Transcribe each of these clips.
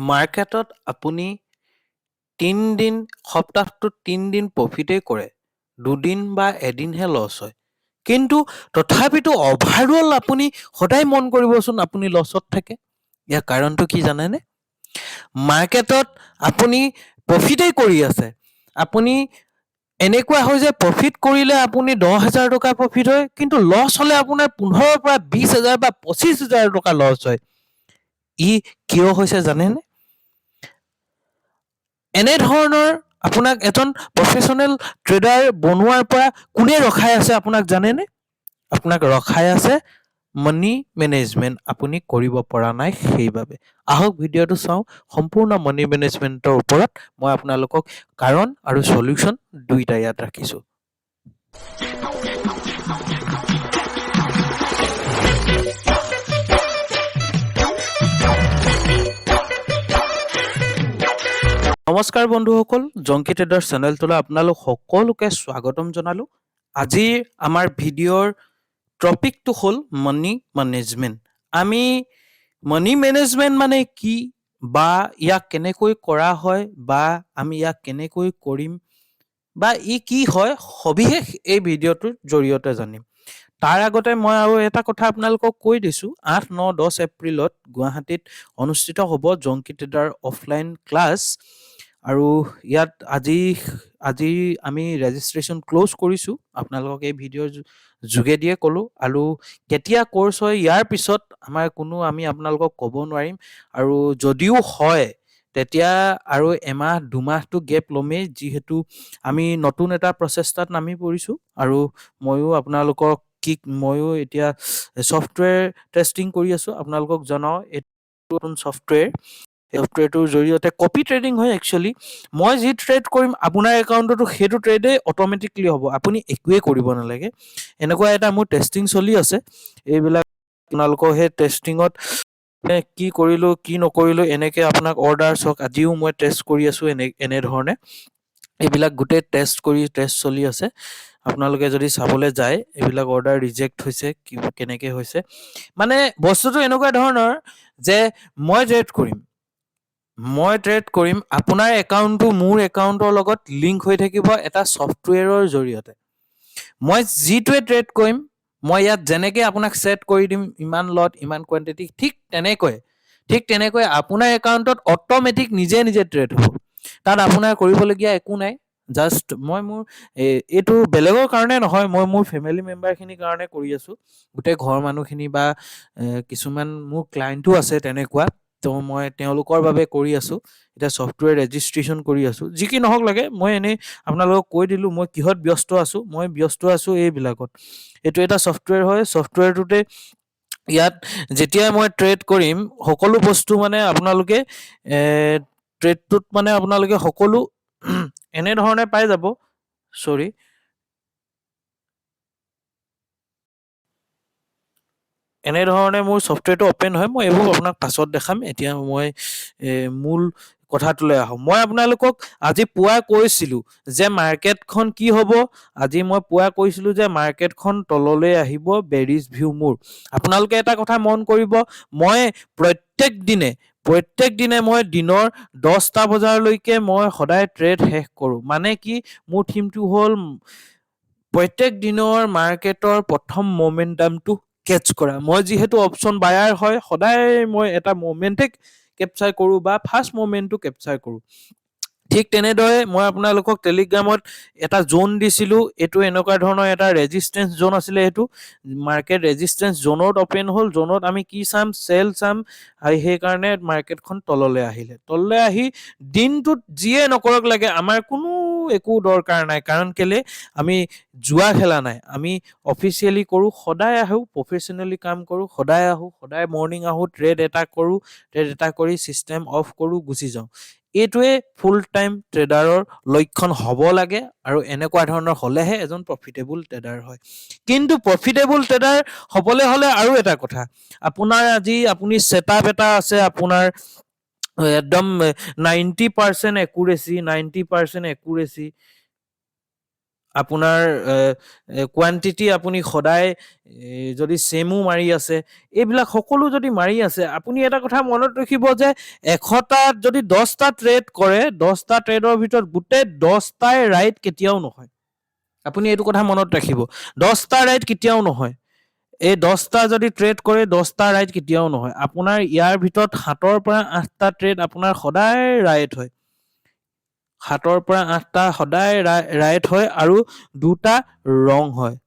মাৰ্কেটত আপুনি ৩ দিন সপ্তাহটোত ৩ দিন প্ৰফিটেই কৰে। ২ দিন বা এদিনহে লছ হয়। কিন্তু তথাপিতো অভাৰঅল আপুনি সদায় মন কৰিবচোন আপুনি লছত থাকে। ইয়াৰ কাৰণটো কি জানেনে? মাৰ্কেটত আপুনি প্ৰফিটেই কৰি আছে। আপুনি এনেকুৱা হয় যে প্ৰফিট কৰিলে আপুনি ১০,০০০ টকা প্ৰফিট হয়, কিন্তু লছ হ'লে আপোনাৰ ১৫,০০০ পৰা ২০,০০০ বা ২৫,০০০ টকা লছ হয়। ই কিয় হৈছে জানেনে? এনেধৰণৰ আপোনাক এজন প্ৰফেশ্যনেল ট্ৰেডাৰ বনোৱাৰ পৰা কোনে ৰখাই আছে আপোনাক জানেনে? আপোনাক ৰখাই আছে মানি মেনেজমেণ্ট আপুনি কৰিব পৰা নাই সেইবাবে। আহক ভিডিঅ'টো চাওঁ সম্পূৰ্ণ মানি মেনেজমেণ্টৰ ওপৰত। মই আপোনালোকক কাৰণ আৰু সলিউশ্যন দুইটা ইয়াত ৰাখিছোঁ। নমস্কাৰ বন্ধুসকল, জংকি ট্ৰেডাৰ চেনেলটোলৈ আপোনালোক সকলোকে স্বাগতম জনালোঁ। আজিৰ আমাৰ ভিডিঅ'ৰ টপিকটো হ'ল মানি মেনেজমেণ্ট। আমি মানি মেনেজমেণ্ট মানে কি, বা ইয়াক কেনেকৈ কৰা হয়, বা আমি ইয়াক কেনেকৈ কৰিম, বা ই কি হয়, সবিশেষ এই ভিডিঅ'টোৰ জৰিয়তে জানিম। তাৰ আগতে মই আৰু এটা কথা আপোনালোকক কৈ দিছোঁ, ৮, ৯, ১০ এপ্ৰিলত গুৱাহাটীত অনুষ্ঠিত হ'ব জংকি ট্ৰেডাৰ অফলাইন ক্লাছ। আৰু ইয়াত আজি আমি ৰেজিষ্ট্ৰেশ্যন ক্ল'জ কৰিছোঁ। আপোনালোকক এই ভিডিঅ'ৰ যোগেদিয়ে ক'লোঁ। আৰু কেতিয়া ক'ৰ্চ হয় ইয়াৰ পিছত আমি আপোনালোকক ক'ব নোৱাৰিম। আৰু যদিও হয় তেতিয়া আৰু এমাহ দুমাহটো গেপ ল'মেই, যিহেতু আমি নতুন এটা প্ৰচেষ্টাত নামি পৰিছোঁ। আৰু ময়ো এতিয়া ছফ্টৱেৰ টেষ্টিং কৰি আছোঁ। আপোনালোকক জনাওঁ এইটো নতুন ছফ্টৱেৰটোৰ জৰিয়তে কপি ট্ৰেডিং হয় একচুৱেলি। মই যি ট্ৰেড কৰিম আপোনাৰ একাউণ্টতো সেইটো ট্ৰেডেই অট'মেটিকলি হ'ব, আপুনি একোৱেই কৰিব নালাগে। এনেকুৱা এটা মোৰ টেষ্টিং চলি আছে। এইবিলাক আপোনালোকৰ সেই টেষ্টিঙত কি কৰিলোঁ কি নকৰিলোঁ এনেকৈ আপোনাক অৰ্ডাৰ চাওক। আজিও মই টেষ্ট কৰি আছোঁ এনেধৰণে। এইবিলাক গোটেই টেষ্ট চলি আছে। আপোনালোকে যদি চাবলৈ যায় এইবিলাক অৰ্ডাৰ ৰিজেক্ট হৈছে কেনেকৈ হৈছে। মানে বস্তুটো এনেকুৱা ধৰণৰ যে মই ট্ৰেড কৰিম, আপোনাৰ একাউণ্টটো মোৰ একাউণ্টৰ লগত লিংক হৈ থাকিব এটা ছফ্টৱেৰৰ জৰিয়তে। মই যিটোৱে ট্ৰেড কৰিম, মই ইয়াত যেনেকৈ আপোনাক ছেট কৰি দিম ইমান লট ইমান কোৱান্টিটি, ঠিক তেনেকৈ আপোনাৰ একাউণ্টত অট'মেটিক নিজে ট্ৰেড হ'ব। তাত আপোনাৰ কৰিবলগীয়া একো নাই। জাষ্ট মই এইটো বেলেগৰ কাৰণে নহয়, মই মোৰ ফেমিলি মেম্বাৰখিনিৰ কাৰণে কৰি আছোঁ। গোটেই ঘৰৰ মানুহখিনি বা কিছুমান মোৰ ক্লাইণ্টো আছে তেনেকুৱা, তো মই তেওঁলোকৰ বাবে কৰি আছোঁ। এতিয়া ছফ্টৱেৰ ৰেজিষ্ট্ৰেশ্যন কৰি আছোঁ। যি কি নহওক লাগে, মই এনেই আপোনালোকক কৈ দিলোঁ মই কিহত ব্যস্ত আছোঁ। মই ব্যস্ত আছোঁ এইবিলাকত। এইটো এটা ছফ্টৱেৰ হয়। ছফ্টৱেৰটোতে ইয়াত যেতিয়াই মই ট্ৰেড কৰিম সকলো বস্তু মানে আপোনালোকে ট্ৰেডটোত মানে আপোনালোকে সকলো এনেধৰণে পাই যাব। এনেধৰণে মোৰ ছফ্টৱেৰটো অ'পেন হয়। মই এইবোৰ আপোনাক পাছত দেখাম। এতিয়া মই মূল কথাটোলৈ আহোঁ। মই আপোনালোকক আজি পুৱা কৈছিলোঁ যে মাৰ্কেটখন কি হ'ব। আজি মই পুৱা কৈছিলোঁ যে মাৰ্কেটখন তললৈ আহিব, বেৰিজ ভিউ মোৰ। আপোনালোকে এটা কথা মন কৰিব, মই প্ৰত্যেক দিনে মই দিনৰ 10টা বজালৈকে মই সদায় ট্ৰেড শেষ কৰোঁ। মানে কি, মোৰ থিমটো হ'ল প্ৰত্যেক দিনৰ মাৰ্কেটৰ প্ৰথম মমেণ্টামটো কেটচ কৰা। মই যিহেতু অপশ্যন বায়াৰ হয়, সদায় মই এটা মমেণ্টে কেপচাৰ কৰোঁ বা ফাৰ্ষ্ট মমেণ্টটো কেপচাৰ কৰোঁ। ঠিক তেনেদৰে মই আপোনালোকক টেলিগ্ৰামত এটা জোন দিছিলোঁ। এইটো এনেকুৱা ধৰণৰ এটা ৰেজিষ্টেঞ্চ জোন আছিলে। এইটো মাৰ্কেট ৰেজিষ্টেঞ্চ জোনত অ'পেন হ'ল। জোনত আমি কি চাম, চেল চাম। আৰু সেইকাৰণে মাৰ্কেটখন তললৈ আহি দিনটোত যিয়ে নকৰক লাগে আমাৰ কোনো একো দৰকাৰ নাই। কাৰণ কেলে, আমি জুৱা খেলা নাই। আমি অফিচিয়েলি কৰোঁ, সদায় আহোঁ, প্ৰফেশ্যনেলি কাম কৰোঁ, সদায় আহোঁ, সদায় মৰ্ণিং আহোঁ, ট্ৰেড এটা কৰি ছিষ্টেম অফ কৰোঁ, গুচি যাওঁ। এইটোৱে ফুল টাইম ট্ৰেডাৰৰ লক্ষণ হ'ব লাগে। আৰু এনেকুৱা ধৰণৰ হ'লেহে এজন প্ৰফিটেবল ট্ৰেডাৰ হয়। কিন্তু প্ৰফিটেবল ট্ৰেডাৰ হ'বলৈ হ'লে আৰু এটা কথা, আপুনি ছেটআপ এটা আছে, আপোনাৰ একদম 90% একুৰেচি আপোনাৰ কোৱান্টিটি আপুনি সদায় যদি চেমো মাৰি আছে, এইবিলাক সকলো যদি মাৰি আছে, আপুনি এটা কথা মনত ৰাখিব যে 100টাত যদি 10টা ট্ৰেড কৰে, 10টা ট্ৰেডৰ ভিতৰত গোটেই 10টাই ৰাইট কেতিয়াও নহয়। আপুনি এইটো কথা মনত ৰাখিব, 10টা ৰাইট কেতিয়াও নহয়। এই 10টা যদি ট্ৰেড কৰে 10টা ৰাইট কেতিয়াও নহয়। আপোনাৰ ইয়াৰ ভিতৰত 7ৰ পৰা 8টা ট্ৰেড আপোনাৰ সদায় ৰাইট হয়, 7ৰ পৰা 8টা সদায় ৰাইট হয় আৰু 2টা ৰং হয়।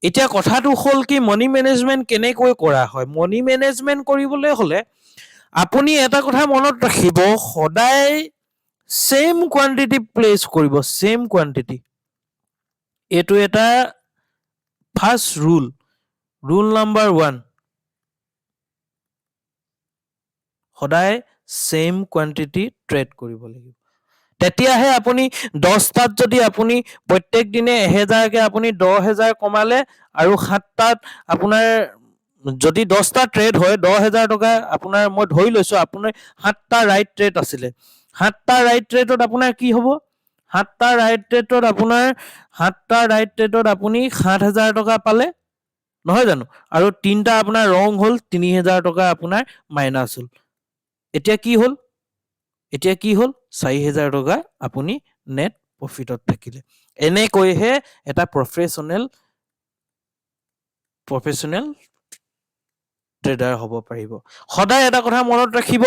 এতিয়া কথাটো হ'ল কি, মানি মেনেজমেণ্ট কেনেকৈ কৰা হয়? মানি মেনেজমেণ্ট কৰিবলৈ হ'লে আপুনি এটা কথা মনত ৰাখিব, সদায় চেম কোৱান্টিটি প্লেচ কৰিব, চেম কোৱান্টিটি। এইটো এটা ফাৰ্ষ্ট ৰুল নাম্বাৰ 1, সদায় চেম কোৱান্টিটি ট্ৰেড কৰিব লাগিব। তেতিয়াহে আপুনি 10টাত যদি আপুনি প্ৰত্যেক দিনে 1000কে আপুনি 10,000 কমালে, আৰু 7টাত আপোনাৰ যদি 10টা ট্ৰেড হয় 10,000 টকা আপোনাৰ, মই ধৰি লৈছো আপোনাৰ 7টা ৰাইট ট্ৰেড আছিলে, 7টা ৰাইট ট্ৰেডত আপোনাৰ কি হ'ব? 7টা ৰাইট ট্ৰেডত আপুনি 7,000 টকা পালে, নহয় জানো? আৰু 3টা আপোনাৰ ৰং হ'ল, 3,000 টকা আপোনাৰ মাইনাছ হ'ল। এতিয়া কি হ'ল? 4,000 টকা আপুনি নেট প্ৰফিটত থাকিলে। এনেকৈহে এটা প্ৰফেশ্যনেল ট্ৰেডাৰ হ'ব পাৰিব। সদায় এটা কথা মনত ৰাখিব,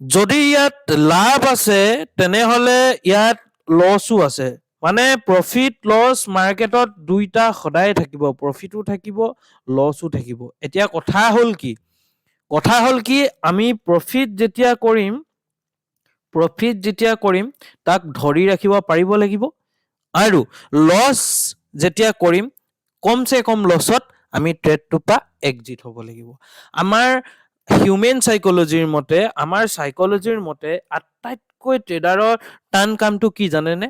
যদি ইয়াত লাভ আছে তেনেহলে ইয়াত লছো আছে। মানে প্ৰফিট লছ মাৰ্কেটত দুইটা সদায় থাকিব, প্ৰফিটো থাকিব, লছো থাকিব। এতিয়া কথা হ'ল কি, আমি প্ৰফিট যেতিয়া কৰিম তাক ধৰি ৰাখিব পাৰিব লাগিব, আৰু লছ যেতিয়া কৰিম কমচে কম লছত আমি ট্ৰেডটোৰ পৰা এক্সিট হ'ব লাগিব। আমাৰ হিউমেন চাইকলজিৰ মতে আটাইতকৈ ট্ৰেডাৰৰ টান কামটো কি জানেনে?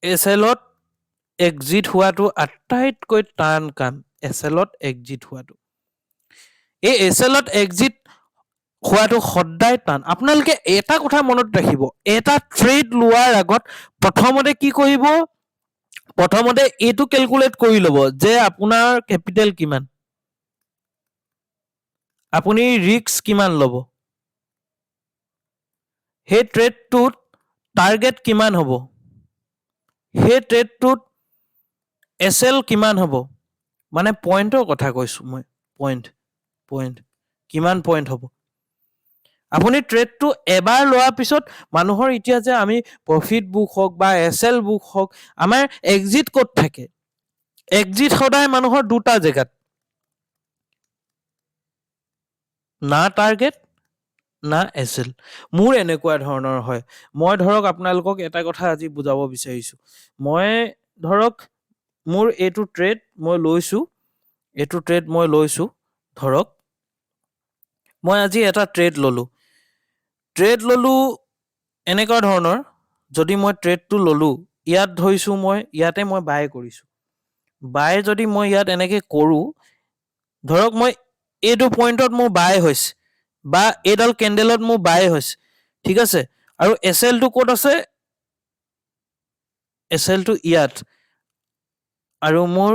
এছএলত এক্সিট হোৱাটো আটাইতকৈ টান কাম, এছএলত এক্সিট হোৱাটো। এই এছএলত এক্সিট হোৱাটো সদায় টান। আপোনালোকে এটা কথা মনত ৰাখিব, এটা ট্ৰেড লোৱাৰ আগত প্ৰথমতে কি কৰিব? প্ৰথমতে এইটো কেলকুলেট কৰি ল'ব যে আপোনাৰ কেপিটেল কিমান, আপুনি ৰিস্ক কিমান ল'ব, সেই ট্ৰেডটোত টাৰ্গেট কিমান হ'ব, সেই ট্ৰেডটোত এছএল কিমান হ'ব, মানে পইণ্টৰ কথা কৈছো মই, পইণ্ট কিমান পইণ্ট হ'ব। আপুনি ট্ৰেডটো এবাৰ লোৱাৰ পিছত, মানুহৰ এতিয়া যে আমি প্ৰফিট বুক হওক বা এছএল বুক হওক, আমাৰ এক্সিট ক'ত থাকে? এক্সিট সদায় মানুহৰ দুটা জেগাত, না টাৰ্গেট না এছএল। মোৰ এনেকুৱা ধৰণৰ হয়। মই ধৰক আপোনালোকক এটা কথা আজি বুজাব বিচাৰিছো, মই ধৰক মোৰ এইটো ট্ৰেড মই লৈছো, ধৰক মই আজি এটা ট্ৰেড ললো এনেকুৱা ধৰণৰ। যদি মই ট্ৰেডটো ললো, ইয়াত ধৰিছো, ইয়াতে মই বাই কৰিছো, বাই যদি মই ইয়াত এনেকে কৰো, ধৰক মই এইটো পইণ্টত মোৰ বাই হৈছে, বা এইডাল কেণ্ডেলত মোৰ বাই হৈছে, ঠিক আছে। আৰু এছএলটো ক'ত আছে? এছএলটো ইয়াত, আৰু মোৰ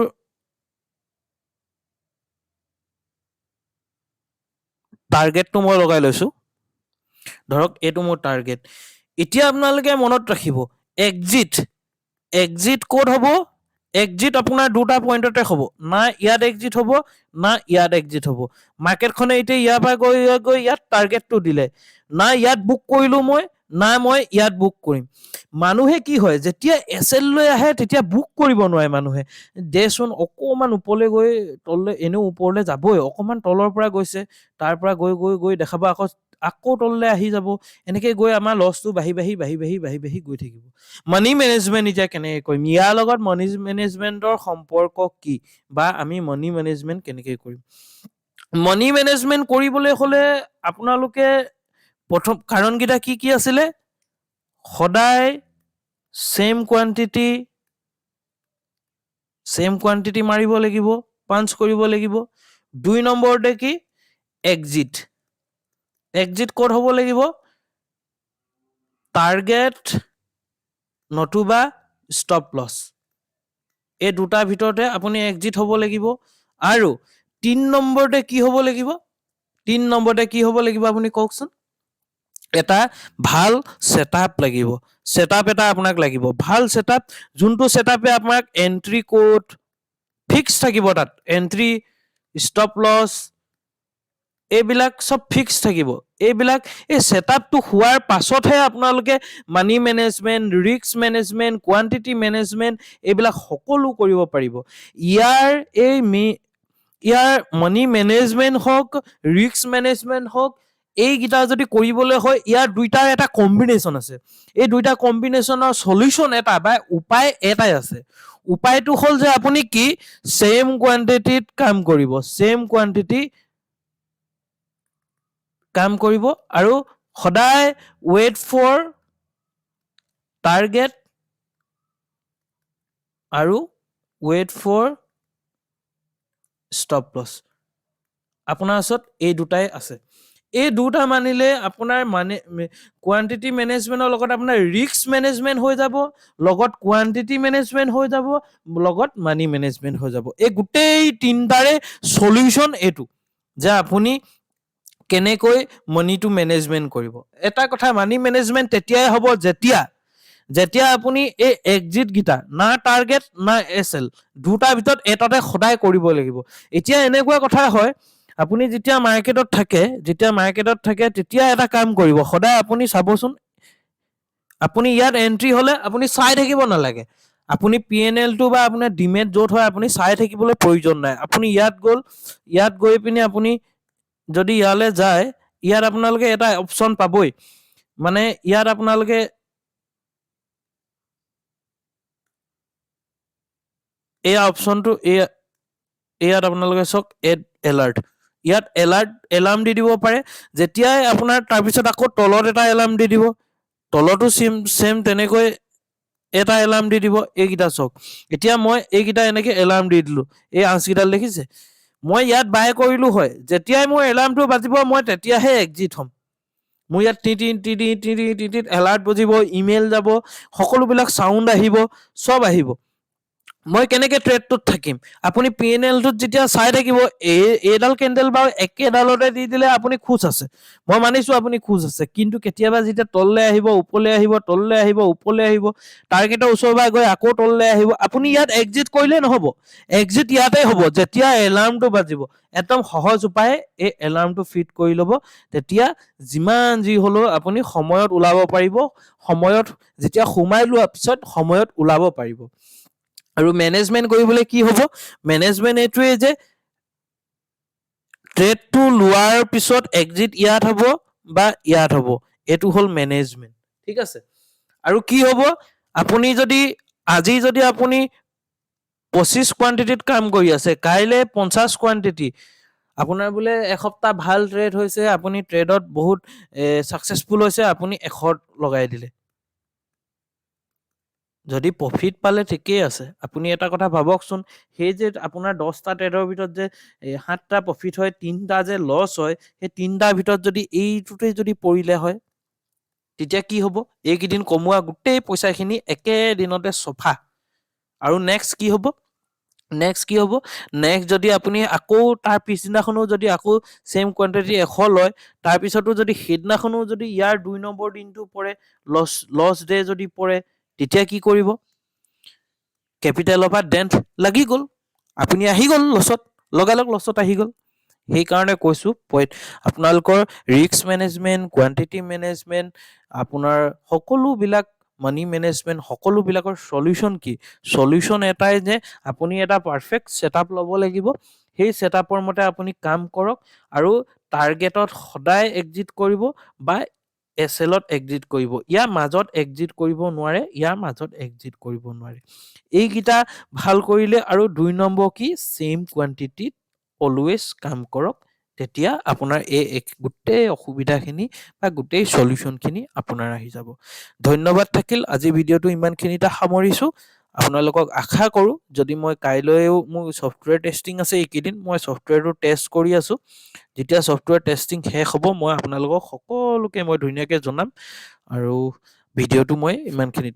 টাৰ্গেটটো মই লগাই লৈছো, ধৰক এইটো মোৰ টাৰ্গেট। এতিয়া আপোনালোকে মনত ৰাখিব, এক্সিট ক'ত হ'ব? এক্সিট আপোনাৰ দুটা পইণ্টতে হ'ব, না ইয়াত এক্সিট হ'ব, না ইয়াত এক্সিট হ'ব। মাৰ্কেটখনে এতিয়া ইয়াৰ পৰা গৈ ইয়াত টাৰ্গেটটো দিলে, না ইয়াত বুক কৰিলো মই ইয়াত বুক কৰিম। মানুহে কি হয়, যেতিয়া এছএল লৈ আহে তেতিয়া বুক কৰিব নোৱাৰে মানুহে, দেচোন অকমান ওপৰলৈ গৈ তললৈ, এনেও ওপৰলৈ যাবই, অকমান তলৰ পৰা গৈছে, তাৰ পৰা গৈ দেখাব আকৌ তললৈ আহি যাব, এনেকে গৈ আমাৰ লছটো বাঢ়ি গৈ থাকিব। মানি মেনেজমেণ্ট এতিয়া কেনেকে কৰিম? ইয়াৰ লগত মানি মেনেজমেণ্টৰ সম্পৰ্ক কি, বা আমি মানি মেনেজমেণ্ট কেনেকে কৰিম? মানি মেনেজমেণ্ট কৰিবলৈ হলে আপোনালোকে প্ৰথম কাৰণকেইটা কি আছিলে? সদায় চেম কোৱান্টিটি মাৰিব লাগিব, পাঞ্চ কৰিব লাগিব। 2 নম্বৰতে কি? এক্সিট ক'ত হ'ব লাগিব? টাৰ্গেট নতুবা ষ্টপ লছ, এই দুটাৰ ভিতৰতে আপুনি এক্সিট হ'ব লাগিব। আৰু 3 নম্বৰতে কি হ'ব লাগিব? 3 নম্বৰতে কি হ'ব লাগিব আপুনি কওকচোন? এটা ভাল ছেটআপ লাগিব। ছেটআপ এটা আপোনাক লাগিব, ভাল ছেটআপ, যোনটো ছেটআপে আপোনাক এন্ট্ৰি কোড ফিক্স থাকিব, তাত এন্ট্ৰি, ষ্টপ লছ, এইবিলাক চব ফিক্স থাকিব। এইবিলাক এই ছেটআপটো হোৱাৰ পাছতহে আপোনালোকে money management, risk management, quantity management এইবিলাক সকলো কৰিব পাৰিব। ইয়াৰ মানি মেনেজমেণ্ট হওক, ৰিস্ক মেনেজমেণ্ট হওক, এইকেইটা যদি কৰিবলৈ হয়, ইয়াৰ দুইটাৰ এটা কম্বিনেশ্যন আছে। এই দুইটা কম্বিনেশ্যনৰ সলিউশ্যন এটা বা উপায় এটাই আছে। উপায়টো হ'ল যে আপুনি কি ছেম কোৱান্টিটিত কাম কৰিব, ছেম কোৱান্টিটি কাম কৰিব, আৰু সদায় ৱেইট ফৰ টাৰ্গেট আৰু ৱেইট ফৰ ষ্টপ লছ। আপোনাৰ ওচৰত এই দুটাই আছে। এই দুটা মানিলে আপোনাৰ কোৱান্টিটি মেনেজমেণ্টৰ লগত আপোনাৰ ৰিস্ক মেনেজমেণ্ট হৈ যাব, লগত কোৱান্টিটি মেনেজমেণ্ট হৈ যাব, লগত মানি মেনেজমেণ্ট হৈ যাব। এই গোটেই তিনিটাৰে সলিউশ্যন এইটো, যে আপুনি কেনেকৈ মানিটো মেনেজমেণ্ট কৰিব। এটা কথা, মানি মেনেজমেণ্ট তেতিয়াই হ'ব যেতিয়া আপুনি এই এক্সিট গীতা, না টাৰ্গেট না এছ এল, দুটাৰ ভিতৰত এটাতে সদায় কৰিব লাগিব। এতিয়া এনেকুৱা কথা হয়, আপুনি যেতিয়া মাৰ্কেটত থাকে তেতিয়া এটা কাম কৰিব, সদায় আপুনি চাবচোন, আপুনি ইয়াত এন্ট্ৰি হলে আপুনি চাই থাকিব নালাগে। আপুনি PNL-টো বা আপোনাৰ ডিমেট য'ত হয় আপুনি চাই থাকিবলৈ প্ৰয়োজন নাই। আপুনি ইয়াত গৈ পিনি আপুনি যদি ইয়ালৈ যায়, ইয়াত আপোনালোকে এটা অপশ্যন পাবই, মানে ইয়াত আপোনালোকে এই অপশ্যনটো ইয়াত আপোনালোকে চাওক, এড এলাৰ্ট, ইয়াত এলাৰ্ম দি দিব পাৰে। যেতিয়াই আপোনাৰ তাৰপিছত আকৌ তলত এটা এলাৰ্ম দি দিব, তলতো চেম তেনেকৈ এটা এলাৰ্ম দি দিব। এইকেইটা চাওক, এতিয়া মই এইকেইটা এনেকে এলাৰ্ম দি দিলো, এই আঁচকেইডাল দেখিছে, মই ইয়াত বাই কৰিলো হয়, যেতিয়াই মোৰ এলাৰ্মটো বাজিব মই তেতিয়াহে এক্সিট হ'ম। মোৰ ইয়াত টি এলাৰ্ট বজিব, ইমেইল যাব, সকলোবিলাক চাউণ্ড আহিব, চব আহিব। মই কেনেকে ট্ৰেডটোত থাকিম? আপুনি PNL-টোত যেতিয়া চাই থাকিব, এইডাল কেণ্ডেল বাৰু একেডালতে দি দিলে আপুনি খুচ আছে, মই মানিছো আপুনি খুচ আছে, কিন্তু কেতিয়াবা যেতিয়া তললৈ আহিব, ওপৰলৈ আহিব, তললৈ আহিব, ওপৰলৈ আহিব, টাৰ্গেটৰ ওচৰলৈ গৈ আকৌ তললৈ আহিব, আপুনি ইয়াত এক্সিট কৰিলে নহ'ব। এক্সিট ইয়াতে হ'ব যেতিয়া এলাৰ্মটো বাজিব। একদম সহজ উপায়, এই এলাৰ্মটো ফিট কৰি ল'ব, তেতিয়া যিমান যি হ'লেও আপুনি সময়ত ওলাব পাৰিব। সময়ত যেতিয়া সোমাই লোৱাৰ পিছত সময়ত ওলাব পাৰিব। আৰু মেনেজমেণ্ট কৰিবলৈ কি হ'ব? মেনেজমেণ্ট এইটোৱে যে ট্ৰেডটো লোৱাৰ পিছত এক্সিট ইয়াত হ'ব বা ইয়াত হ'ব, এইটো হ'ল মেনেজমেণ্ট। ঠিক আছে। আৰু কি হ'ব, আপুনি আজি যদি আপুনি 25 কোৱান্টিটিত কাম কৰি আছে, কাইলৈ 50 কোৱান্টিটি, আপোনাৰ বোলে এসপ্তাহ ভাল ট্ৰেড হৈছে, আপুনি ট্ৰেডত বহুত ছাকচেছফুল হৈছে, আপুনি 100 লগাই দিলে। যদি প্ৰফিট পালে ঠিকেই আছে। আপুনি এটা কথা ভাবকচোন, সেই যে আপোনাৰ 10টা ট্ৰেডৰ ভিতৰত যে 7টা প্ৰফিট হয়, 3টা যে লছ হয়, সেই 3টাৰ ভিতৰত যদি এইটোতে যদি পৰিলে হয়, তেতিয়া কি হ'ব? এইকেইদিন কমোৱা গোটেই পইচাখিনি একেদিনতে চফা। আৰু নেক্সট কি হ'ব? নেক্সট যদি আপুনি আকৌ তাৰ পিছদিনাখনো যদি আকৌ ছেম কোৱান্টিটি 100 লয়, তাৰপিছতো যদি সেইদিনাখনো যদি ইয়াৰ 2 নম্বৰ দিনটো পৰে, লছ ডে যদি পৰে, তেতিয়া কি কৰিব? কেপিটেলৰ পৰা ডেন্ট লাগি গ'ল, আপুনি আহি গ'ল লছত, লগালগ লছত আহি গ'ল। সেইকাৰণে কৈছোঁ, আপোনালোকৰ ৰিস্ক মেনেজমেণ্ট, কোৱান্টিটি মেনেজমেণ্ট, আপোনাৰ সকলোবিলাক মানি মেনেজমেণ্ট, সকলোবিলাকৰ সলিউশ্যন কি? সলিউশ্যন এটাই যে আপুনি এটা পাৰফেক্ট ছেটআপ ল'ব লাগিব। সেই ছেটআপৰ মতে আপুনি কাম কৰক, আৰু টাৰ্গেটত সদায় এক্সিট কৰিব বা এছএলত এক্সিট কৰিব। ইয়াৰ মাজত এক্সিট কৰিব নোৱাৰে, এইকেইটা ভাল কৰিলে। আৰু 2 নম্বৰ কি? ছেম কোৱান্টিটিত অলৱেজ কাম কৰক, তেতিয়া আপোনাৰ এই গোটেই অসুবিধাখিনি বা গোটেই সলিউশ্যনখিনি আপোনাৰ আহি যাব। ধন্যবাদ থাকিল। আজি ভিডিঅ'টো ইমানখিনিতে সামৰিছোঁ। আপোনালোকক আশা কৰোঁ, যদি মই কাইলৈও মোৰ ছফ্টৱেৰ টেষ্টিং আছে, এইকেইদিন মই ছফ্টৱেৰটো টেষ্ট কৰি আছোঁ, যেতিয়া ছফ্টৱেৰ টেষ্টিং শেষ হ'ব, মই আপোনালোকক সকলোকে মই ধুনীয়াকৈ জনাম। আৰু ভিডিঅ'টো মই ইমানখিনিতে